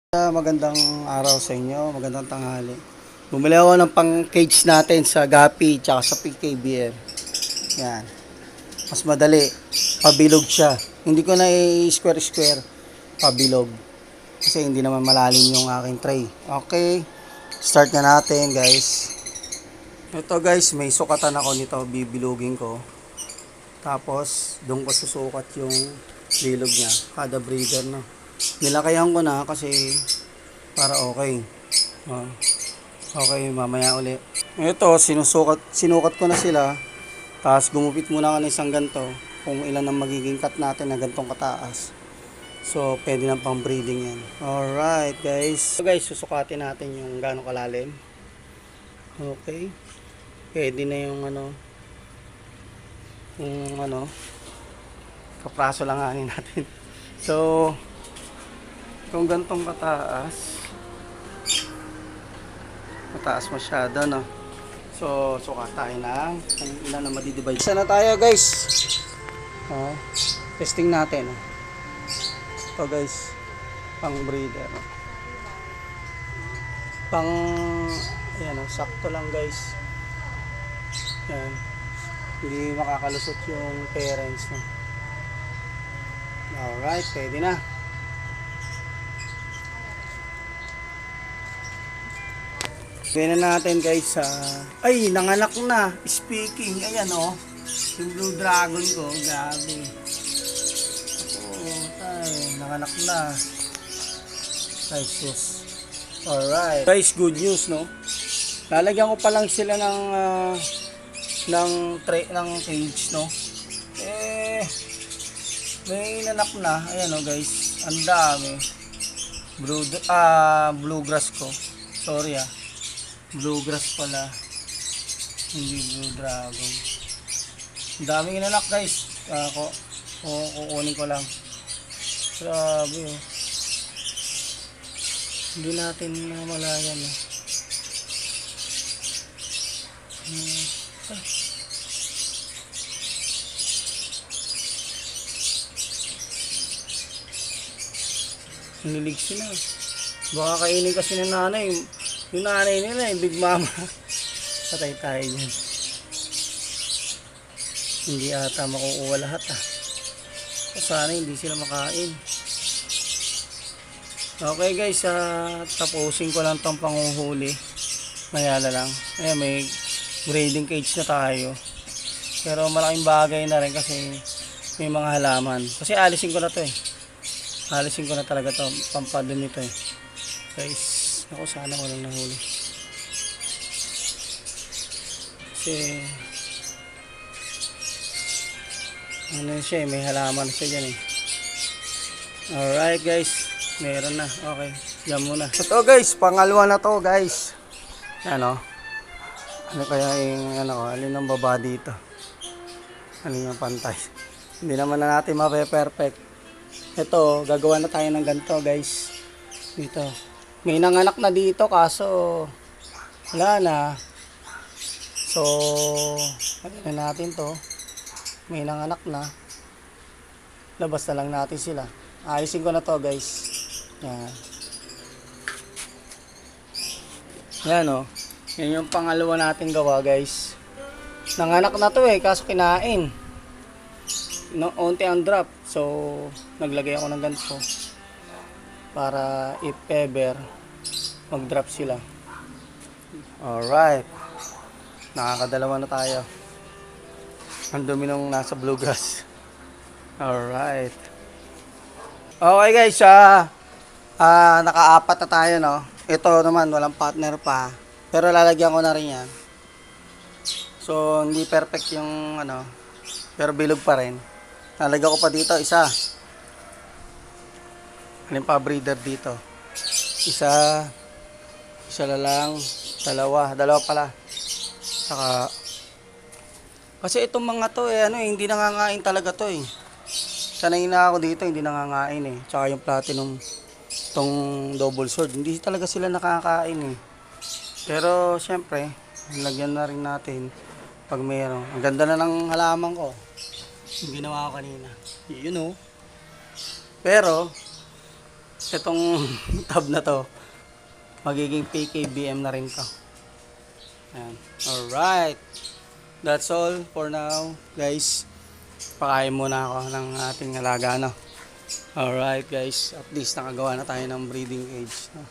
Magandang araw sa inyo, magandang tanghali. Bumili ako ng pang cage natin sa Gapi tsaka sa PKBM. Yan. Mas madali. Pabilog siya. Hindi ko na i-square-square. Pabilog. Kasi hindi naman malalim yung aking tray. Okay. Start na natin, guys. Ito, guys, may sukatan ako nito. Bibilugin ko. Tapos, doon ko susukat yung bilog niya. Kada breeder, no. Nilakayan ko na kasi para okay. Okay, mamaya uli. Ito, sinukat ko na sila. Tapos gumupit muna ka ng isang ganto kung ilan ang magiging cut natin na gantong kataas. So, pwede na pang breeding yan. Alright, guys. So, guys, susukatin natin yung gano'ng kalalim. Okay. Pwede na yung kapraso lang anin natin. So, kung gantong kataas, mataas masyado, no? So, sukat tayo ng kung ilan na madidivide. Isa na tayo, guys. Testing natin. Ito, guys, pang breeder. Ayan, sakto lang, guys. Ayan. Hindi makakalusot yung parents, no? Alright, pwede na. Gawin na natin, guys. Ay, nanganak na. Speaking, ayan yung blue dragon ko. Grabe. Nanganak na. Ay, sus. Alright. Guys, good news, no? Lalagyan ko pa lang sila ng cage, no? May nanak na. Ayan, guys. Ang dami. Bluegrass ko. Sorry, bluegrass pala, hindi blue dragon. Ang daming inanak, guys. Kukunin ko lang. Grabe, hindi natin namalayan, Nilig sila. Baka kainin kasi ng nanay. Yung nanay nila, yung big mama. Patay tayo dyan. Hindi ata makukuha lahat, Sana hindi sila makain. Okay, guys, tapusin ko lang tong panguhuli. Mayala lang. Ayan, may grading cage na tayo. Pero malaking bagay na rin kasi may mga halaman. Kasi alisin ko na to, Alisin ko na talaga to. Pampadumi to, Guys, ako sana walang nahuli. Kasi siya, may halaman siya dyan, Alright, guys, meron na. Okay, yan muna. Ito, guys, pangalawa na to, guys. Ano kaya yung alin ang baba dito, alin yung pantay. Hindi naman na natin mape-perfect. Ito, gagawa na tayo ng ganito, guys. Dito may nanganak na dito kaso wala na. So, ano natin to, may nanganak na, labas na lang natin sila. Ayusin ko na to, guys. Yan, yan yung pangalawa natin gawa, guys. Nanganak na to, kaso kinain, unti ang drop. So, naglagay ako ng ganito para if ever mag-drop sila. Alright, nakakadalawa na tayo. Ang dumi nung nasa bluegrass. Alright, okay, guys, naka-apat na tayo, Ito naman walang partner pa, pero lalagyan ko na rin yan. So hindi perfect yung pero bilog pa rin. Lalagyan ko pa dito isa. Alin pa breeder dito? Isa na lang, dalawa pala. Saka kasi itong mga to hindi nangangain talaga to, Sanay na ako dito, hindi nangangain, Tsaka yung platinum, tong double sword, hindi talaga sila nakakain, Pero syempre, lagyan na rin natin pag mayroon. Ang ganda na ng halaman ko. Yung ginawa ko kanina. Pero itong tab na to, magiging PKBM na rin to. Ayan. Alright. That's all for now, guys. Pakain muna ako ng ating alaga, no? Alright, guys. At least nakagawa na tayo ng breeding cage, no?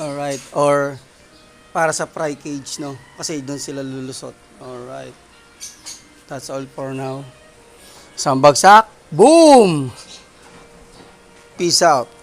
Alright. Or para sa fry cage, no? Kasi doon sila lulusot. Alright. That's all for now. Isang bagsak. Boom! Peace out.